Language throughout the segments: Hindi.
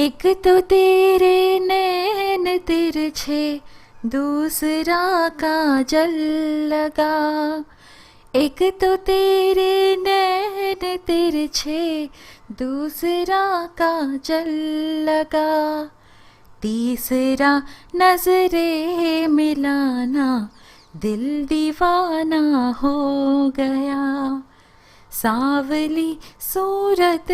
एक तो तेरे नैन तिरछे, दूसरा काजल लगा। एक तो तेरे नैन तिरछे, दूसरा काजल लगा। तीसरा नजरे मिलाना, दिल दीवाना हो गया। सावली सूरत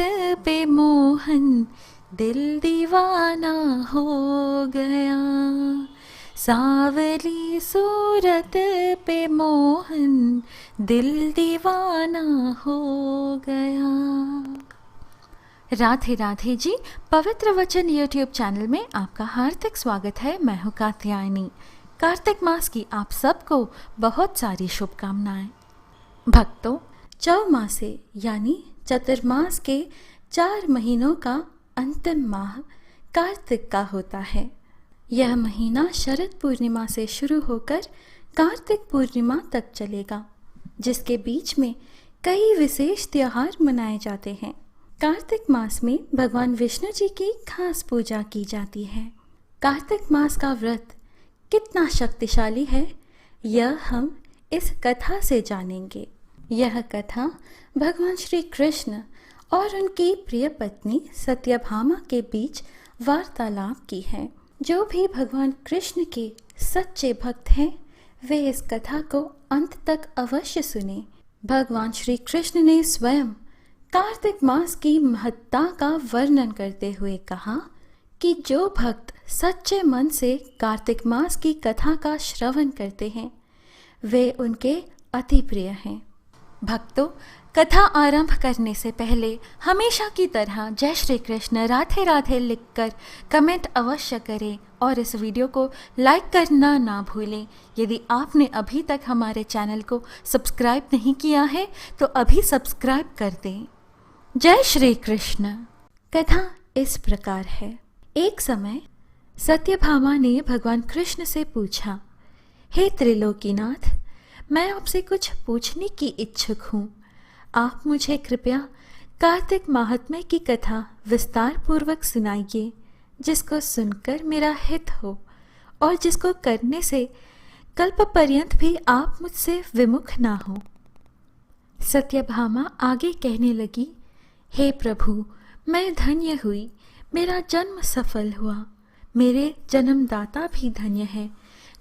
पे मोहन, दिल दीवाना हो गया। सावली सूरत पे मोहन, दिल दीवाना हो गया। राधे राधे जी। पवित्र वचन यूट्यूब चैनल में आपका हार्दिक स्वागत है। मैं हूँ कात्यायनी। कार्तिक मास की आप सबको बहुत सारी शुभकामनाएं। भक्तों, चौमासे यानी चतुर्मास के 4 महीनों का अंतिम माह कार्तिक का होता है। यह महीना शरद पूर्णिमा से शुरू होकर कार्तिक पूर्णिमा तक चलेगा, जिसके बीच में कई विशेष त्योहार मनाए जाते हैं। कार्तिक मास में भगवान विष्णु जी की खास पूजा की जाती है। कार्तिक मास का व्रत कितना शक्तिशाली है, यह हम इस कथा से जानेंगे। यह कथा भगवान श्री कृष्ण और उनकी प्रिय पत्नी सत्यभामा के बीच वार्तालाप की है। जो भी भगवान कृष्ण के सच्चे भक्त हैं, वे इस कथा को अंत तक अवश्य सुने। भगवान श्री कृष्ण ने स्वयं कार्तिक मास की महत्ता का वर्णन करते हुए कहा कि जो भक्त सच्चे मन से कार्तिक मास की कथा का श्रवण करते हैं, वे उनके अति प्रिय हैं। भक्तों, कथा आरंभ करने से पहले हमेशा की तरह जय श्री कृष्ण राधे राधे लिखकर कमेंट अवश्य करें और इस वीडियो को लाइक करना ना भूलें। यदि आपने अभी तक हमारे चैनल को सब्सक्राइब नहीं किया है तो अभी सब्सक्राइब कर दें। जय श्री कृष्ण। कथा इस प्रकार है। एक समय सत्यभामा ने भगवान कृष्ण से पूछा, हे त्रिलोकीनाथ, मैं आपसे कुछ पूछने की इच्छुक हूँ। आप मुझे कृपया कार्तिक महात्म्य की कथा विस्तार पूर्वक सुनाइए, जिसको सुनकर मेरा हित हो और जिसको करने से कल्प पर्यंत भी आप मुझसे विमुख ना हो। सत्यभामा आगे कहने लगी, हे प्रभु, मैं धन्य हुई, मेरा जन्म सफल हुआ। मेरे जन्मदाता भी धन्य है,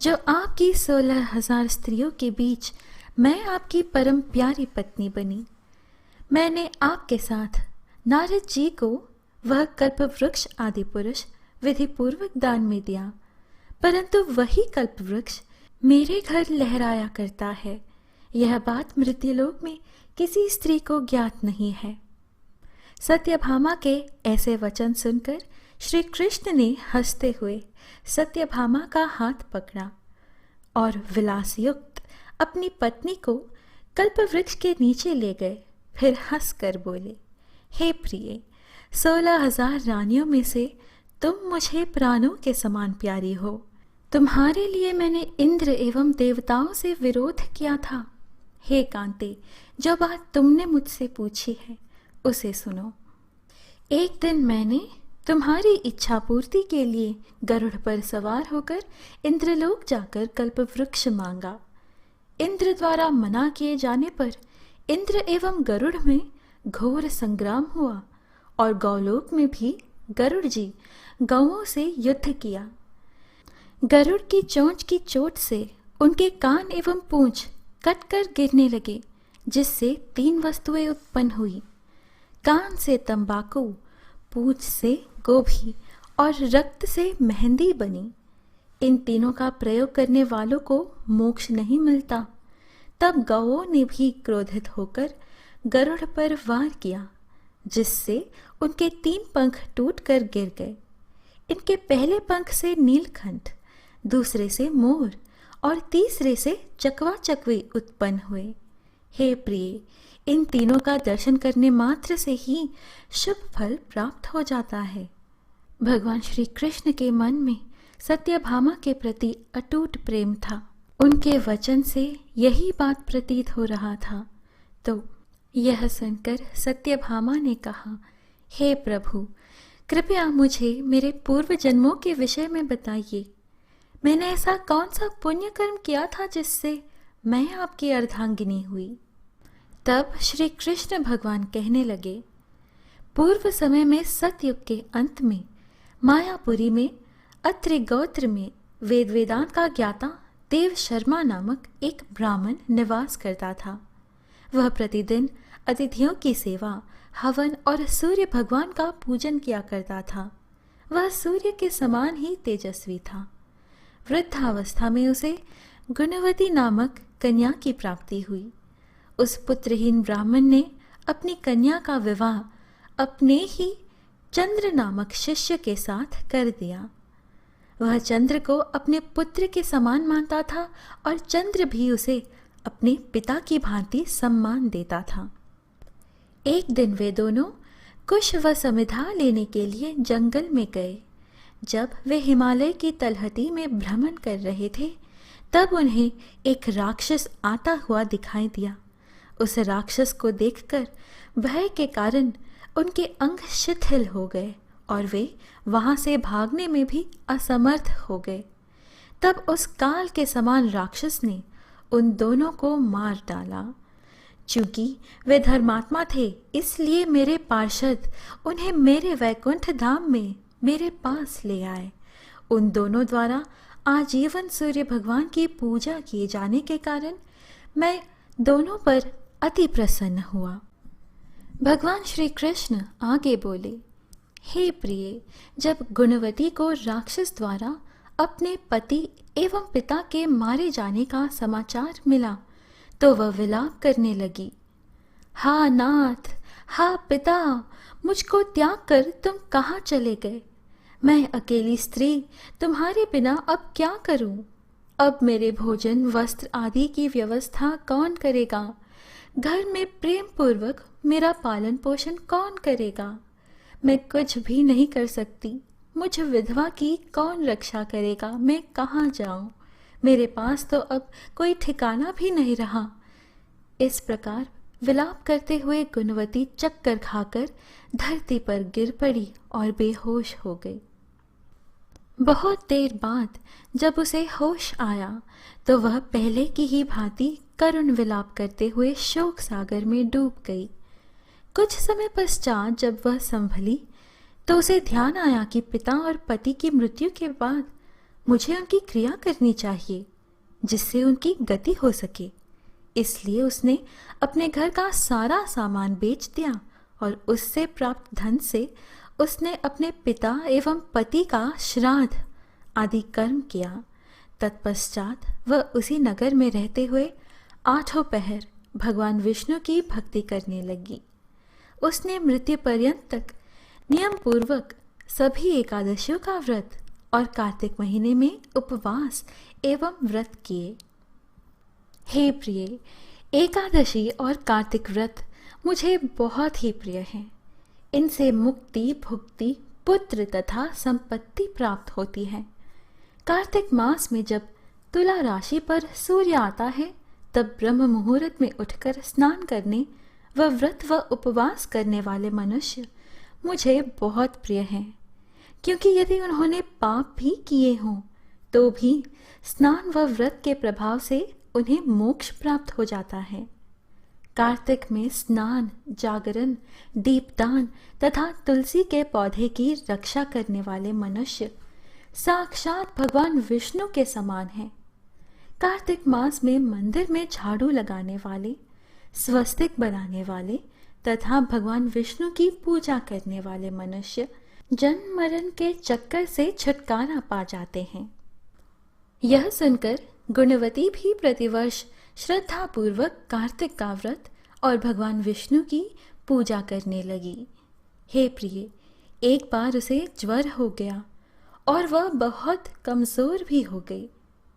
जो आपकी 16,000 स्त्रियों के बीच मैं आपकी परम प्यारी पत्नी बनी। मैंने आपके साथ नारद जी को वह कल्प वृक्ष आदि पुरुष विधि पूर्वक दान में दिया, परंतु वही कल्प वृक्ष मेरे घर लहराया करता है। यह बात मृत्युलोक में किसी स्त्री को ज्ञात नहीं है। सत्यभामा के ऐसे वचन सुनकर श्री कृष्ण ने हंसते हुए सत्यभामा का हाथ पकड़ा और विलासयुक्त अपनी पत्नी को कल्पवृक्ष के नीचे ले गए। फिर हंसकर बोले, हे प्रिय, 16,000 रानियों में से तुम मुझे प्राणों के समान प्यारी हो। तुम्हारे लिए मैंने इंद्र एवं देवताओं से विरोध किया था। हे कांते, जो बात तुमने मुझसे पूछी है उसे सुनो। एक दिन मैंने तुम्हारी इच्छा पूर्ति के लिए गरुड़ पर सवार होकर इंद्रलोक जाकर कल्पवृक्ष मांगा। इंद्र द्वारा मना किए जाने पर इंद्र एवं गरुड़ में घोर संग्राम हुआ और गौलोक में भी गरुड़ जी गौओं से युद्ध किया। गरुड़ की चोंच की चोट से उनके कान एवं पूंछ कटकर गिरने लगे, जिससे 3 वस्तुएं उत्पन्न हुई। कान से तंबाकू, पूंछ से गोभी और रक्त से मेहंदी बनी। इन तीनों का प्रयोग करने वालों को मोक्ष नहीं मिलता। तब गौओं ने भी क्रोधित होकर गरुड़ पर वार किया, जिससे उनके 3 पंख टूटकर गिर गए। इनके पहले पंख से नीलकंठ, दूसरे से मोर और तीसरे से चकवा चकवी उत्पन्न हुए। हे प्रिय, इन तीनों का दर्शन करने मात्र से ही शुभ फल प्राप्त हो जाता है। भगवान श्री कृष्ण के मन में सत्यभामा के प्रति अटूट प्रेम था। उनके वचन से यही बात प्रतीत हो रहा था। तो यह सुनकर सत्यभामा ने कहा, हे प्रभु, कृपया मुझे मेरे पूर्व जन्मों के विषय में बताइए। मैंने ऐसा कौन सा पुण्य कर्म किया था जिससे मैं आपकी अर्धांगिनी हुई? तब श्री कृष्ण भगवान कहने लगे, पूर्व समय में सतयुग के अंत में मायापुरी में अत्रि गोत्र में वेद वेदांत का ज्ञाता देव शर्मा नामक एक ब्राह्मण निवास करता था। वह प्रतिदिन अतिथियों की सेवा, हवन और सूर्य भगवान का पूजन किया करता था। वह सूर्य के समान ही तेजस्वी था। वृद्धावस्था में उसे गुणवती नामक कन्या की प्राप्ति हुई। उस पुत्रहीन ब्राह्मण ने अपनी कन्या का विवाह अपने ही चंद्र नामक शिष्य के साथ कर दिया। वह चंद्र को अपने पुत्र के समान मानता था और चंद्र भी उसे अपने पिता की भांति सम्मान देता था। एक दिन वे दोनों कुश व समिधा लेने के लिए जंगल में गए। जब वे हिमालय की तलहटी में भ्रमण कर रहे थे, तब उन्हें एक राक्षस आता हुआ दिखाई दिया। उस राक्षस को देखकर भय के कारण उनके अंग शिथिल हो गए और वे वहां से भागने में भी असमर्थ हो गए। तब उस काल के समान राक्षस ने उन दोनों को मार डाला। चूंकि वे धर्मात्मा थे, इसलिए मेरे पार्षद उन्हें मेरे वैकुंठ धाम में मेरे पास ले आए। उन दोनों द्वारा आजीवन सूर्य भगवान की पूजा किए जाने के कारण मैं दोनों पर अति प्रसन्न हुआ। भगवान श्री कृष्ण आगे बोले, हे प्रिय, जब गुणवती को राक्षस द्वारा अपने पति एवं पिता के मारे जाने का समाचार मिला तो वह विलाप करने लगी। हा नाथ, हा पिता, मुझको त्याग कर तुम कहाँ चले गए? मैं अकेली स्त्री तुम्हारे बिना अब क्या करूं? अब मेरे भोजन, वस्त्र आदि की व्यवस्था कौन करेगा? घर में प्रेम पूर्वक मेरा पालन पोषण कौन करेगा? मैं कुछ भी नहीं कर सकती। मुझ विधवा की कौन रक्षा करेगा? मैं कहाँ जाऊं? मेरे पास तो अब कोई ठिकाना भी नहीं रहा। इस प्रकार विलाप करते हुए गुणवती चक्कर खाकर धरती पर गिर पड़ी और बेहोश हो गई। बहुत देर बाद जब उसे होश आया तो वह पहले की ही भांति करुण विलाप करते हुए शोक सागर में डूब गई। कुछ समय पश्चात जब वह संभली तो उसे ध्यान आया कि पिता और पति की मृत्यु के बाद मुझे उनकी क्रिया करनी चाहिए जिससे उनकी गति हो सके। इसलिए उसने अपने घर का सारा सामान बेच दिया और उससे प्राप्त धन से उसने अपने पिता एवं पति का श्राद्ध आदि कर्म किया। तत्पश्चात वह उसी नगर में रहते हुए 8 पहर भगवान विष्णु की भक्ति करने लगी। उसने मृत्यु पर्यंत तक नियम पूर्वक सभी एकादशियों का व्रत और कार्तिक महीने में उपवास एवं व्रत किए। हे प्रिय, एकादशी और कार्तिक व्रत मुझे बहुत ही प्रिय हैं। इनसे मुक्ति, भुक्ति, पुत्र तथा संपत्ति प्राप्त होती है। कार्तिक मास में जब तुला राशि पर सूर्य आता है तब ब्रह्म मुहूर्त में उठकर स्नान करने व व्रत व उपवास करने वाले मनुष्य मुझे बहुत प्रिय हैं, क्योंकि यदि उन्होंने पाप भी किए हों तो भी स्नान व व्रत के प्रभाव से उन्हें मोक्ष प्राप्त हो जाता है। कार्तिक में स्नान, जागरण, दीपदान तथा तुलसी के पौधे की रक्षा करने वाले मनुष्य साक्षात भगवान विष्णु के समान हैं। कार्तिक मास में मंदिर में झाड़ू लगाने वाले, स्वस्तिक बनाने वाले तथा भगवान विष्णु की पूजा करने वाले मनुष्य जन्म मरण के चक्कर से छुटकारा पा जाते हैं। यह सुनकर गुणवती भी प्रतिवर्ष श्रद्धा पूर्वक कार्तिक का व्रत और भगवान विष्णु की पूजा करने लगी। हे प्रिय, एक बार उसे ज्वर हो गया और वह बहुत कमजोर भी हो गई।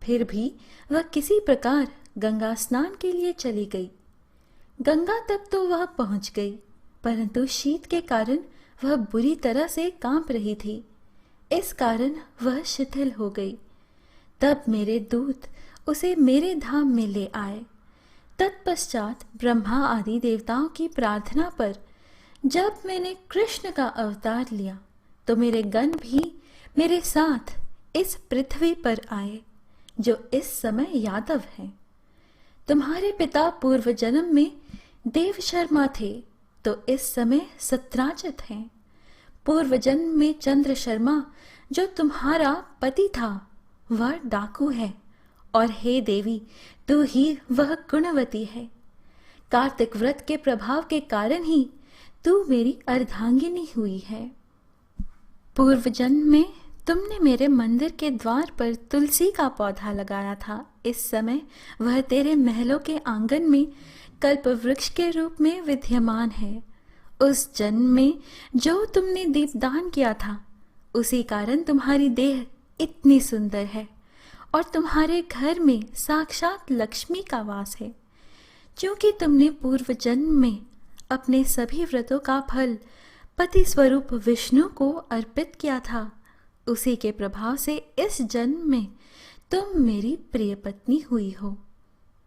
फिर भी वह किसी प्रकार गंगा स्नान के लिए चली गई। गंगा तक तो वह पहुंच गई, परंतु शीत के कारण वह बुरी तरह से कांप रही थी। इस कारण वह शिथिल हो गई। तब मेरे दूत उसे मेरे धाम में ले आए। तत्पश्चात ब्रह्मा आदि देवताओं की प्रार्थना पर जब मैंने कृष्ण का अवतार लिया तो मेरे गण भी मेरे साथ इस पृथ्वी पर आए, जो इस समय यादव हैं। तुम्हारे पिता पूर्व जन्म में देव शर्मा थे, तो इस समय सत्राजित हैं। पूर्व जन्म में चंद्र शर्मा, जो तुम्हारा पति था, वह डाकू है, और हे देवी, तू ही वह गुणवती है। कार्तिक व्रत के प्रभाव के कारण ही तू मेरी अर्धांगिनी हुई है। पूर्व जन्म में तुमने मेरे मंदिर के द्वार पर तुलसी का पौधा लगाया था। इस समय वह तेरे महलों के आंगन में कल्प वृक्ष के रूप में विद्यमान है। उस जन्म में जो तुमने दीपदान किया था, उसी कारण तुम्हारी देह इतनी सुंदर है, और तुम्हारे घर में साक्षात लक्ष्मी का वास है। क्योंकि तुमने पूर्व जन्म में अपने सभी व्रतों का फल पति स्वरूप विष्णु को अर्पित किया था, उसी के प्रभाव से इस जन्म में तुम मेरी प्रिय पत्नी हुई हो।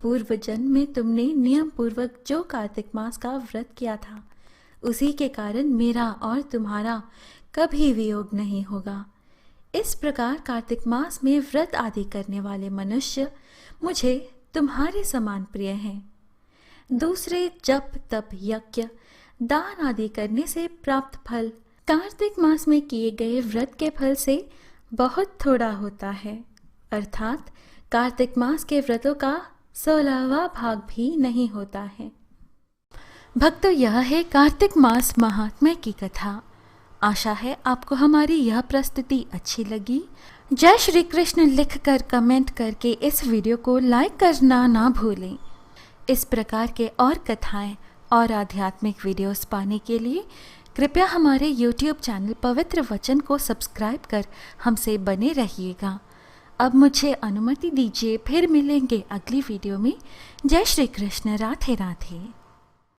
पूर्व जन्म में तुमने नियम पूर्वक जो कार्तिक मास का व्रत किया था, उसी के कारण मेरा और तुम्हारा कभी वियोग नहीं होगा। इस प्रकार कार्तिक मास में व्रत आदि करने वाले मनुष्य मुझे तुम्हारे समान प्रिय हैं। दूसरे जप तप यज्ञ दान आदि करने से प्राप्त फल कार्तिक मास में किए गए व्रत के फल से बहुत थोड़ा होता है, अर्थात कार्तिक मास के व्रतों का 16वां भाग भी नहीं होता है। भक्तों, यह है कार्तिक मास महात्म्य की कथा। आशा है आपको हमारी यह प्रस्तुति अच्छी लगी। जय श्री कृष्ण लिखकर कमेंट करके इस वीडियो को लाइक करना ना भूलें। इस प्रकार के और कथाएं और आध्यात्मिक वीडियोस पाने के लिए कृपया हमारे YouTube चैनल पवित्र वचन को सब्सक्राइब कर हमसे बने रहिएगा। अब मुझे अनुमति दीजिए, फिर मिलेंगे अगली वीडियो में। जय श्री कृष्ण, राधे राधे।